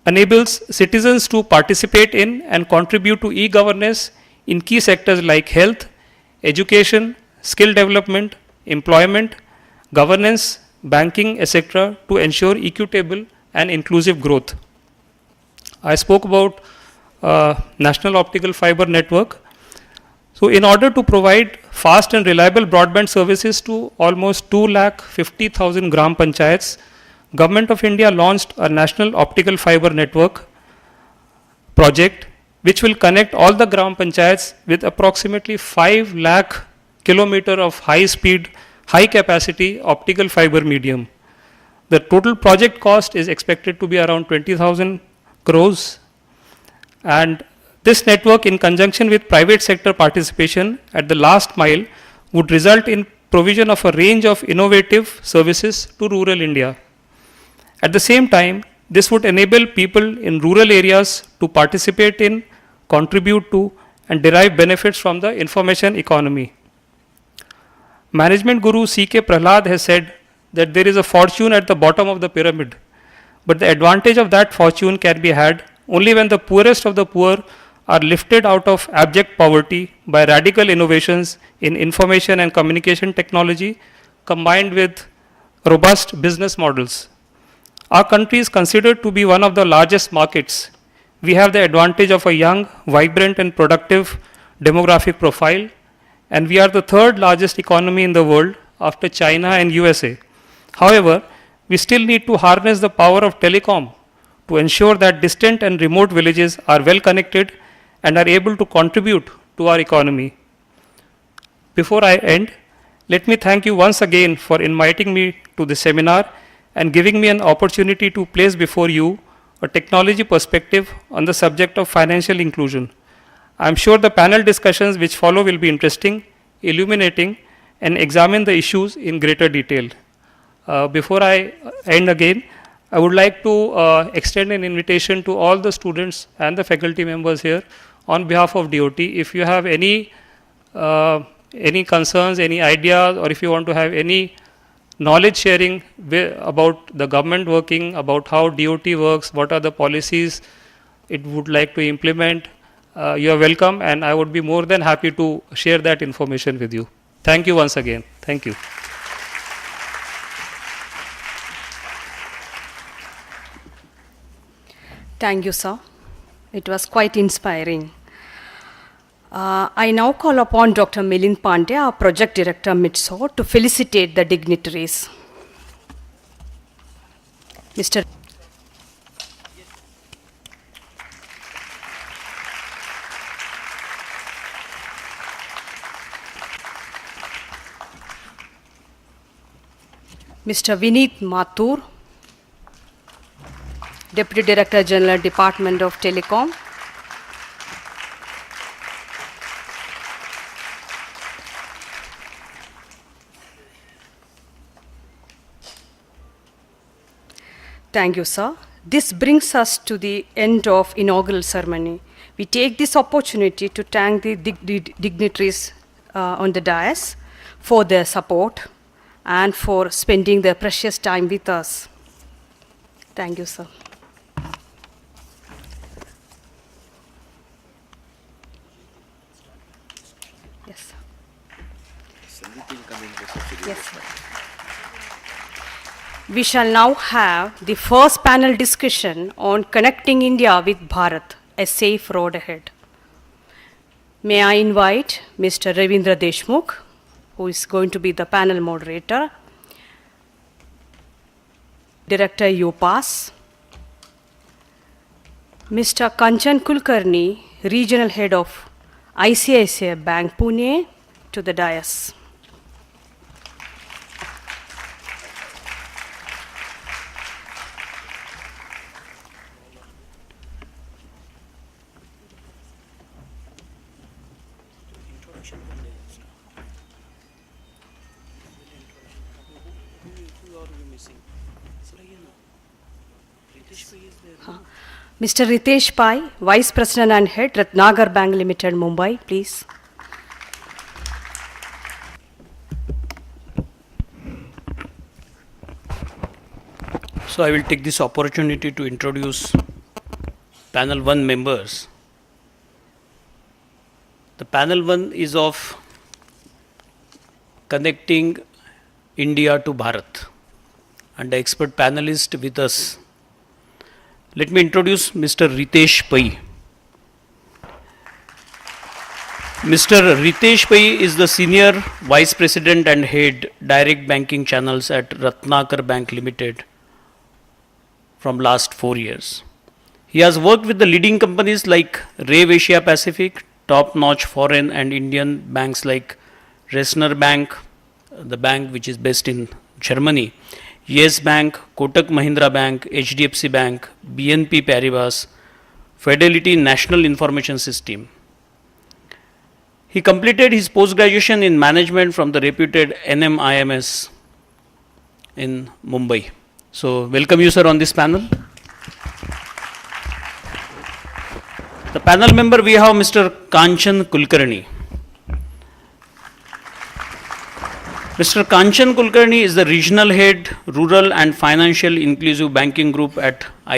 enables citizens to participate in and contribute to e-governance in key sectors like health, education, skill development, employment, governance, banking, etc., to ensure equitable and inclusive growth. I spoke about National Optical Fiber Network. So, in order to provide fast and reliable broadband services to almost 2,50,000 gram panchayats, Government of India launched a National Optical Fiber Network project, which will connect all the gram panchayats with approximately 5 lakh kilometer of high speed, high capacity optical fiber medium. The total project cost is expected to be around 20,000 crores, and this network, in conjunction with private sector participation at the last mile, would result in provision of a range of innovative services to rural India. At the same time, this would enable people in rural areas to participate in, contribute to, and derive benefits from the information economy. Management guru C.K. Prahlad has said that there is a fortune at the bottom of the pyramid, but the advantage of that fortune can be had only when the poorest of the poor are lifted out of abject poverty by radical innovations in information and communication technology combined with robust business models. Our country is considered to be one of the largest markets. We have the advantage of a young, vibrant, and productive demographic profile, and we are the third largest economy in the world after China and USA. However, we still need to harness the power of telecom to ensure that distant and remote villages are well connected and are able to contribute to our economy. Before I end, let me thank you once again for inviting me to this seminar and giving me an opportunity to place before you a technology perspective on the subject of financial inclusion. I am sure the panel discussions which follow will be interesting, illuminating, and examine the issues in greater detail. Before I end again, I would like to extend an invitation to all the students and the faculty members here on behalf of DOT. If you have any concerns, any ideas, or if you want to have any knowledge sharing about the government working, about how DOT works, what are the policies it would like to implement, you are welcome, and I would be more than happy to share that information with you. Thank you once again. Thank you. Thank you, sir. It was quite inspiring. I now call upon Dr. Milind Pandey, our Project Director, MITSO, to felicitate the dignitaries. Mr. Mr. Vineet Mathur, Deputy Director General, Department of Telecom. Thank you, sir. This brings us to the end of inaugural ceremony. We take this opportunity to thank the dignitaries on the dais for their support and for spending their precious time with us. Thank you, sir. Yes, sir. Yes, sir. We shall now have the first panel discussion on connecting India with Bharat, a safe road ahead. May I invite Mr. Ravindra Deshmukh, who is going to be the panel moderator, Director UPAS, Mr. Kanchan Kulkarni, Regional Head of ICICI Bank Pune, to the dais. Mr. Ritesh Pai, Vice President and Head, Ratnagar Bank Limited, Mumbai, please. So I will take this opportunity to introduce panel 1 members. The panel 1 is of connecting India to Bharat, and the expert panelist with us. Let me introduce Mr. Ritesh Pai. Mr. Ritesh Pai is the Senior Vice President and Head Direct Banking Channels at Ratnakar Bank Limited from last 4 years. He has worked with the leading companies like Rave Asia Pacific, top-notch foreign and Indian banks like Resner Bank, the bank which is based in Germany, Yes Bank, Kotak Mahindra Bank, HDFC Bank, BNP Paribas, Fidelity National Information System. He completed his post-graduation in management from the reputed NMIMS in Mumbai. So, welcome you, sir, on this panel. The panel member, we have Mr. Kanchan Kulkarni. Mr. Kanchan Kulkarni is the Regional Head, Rural and Financial Inclusive Banking Group at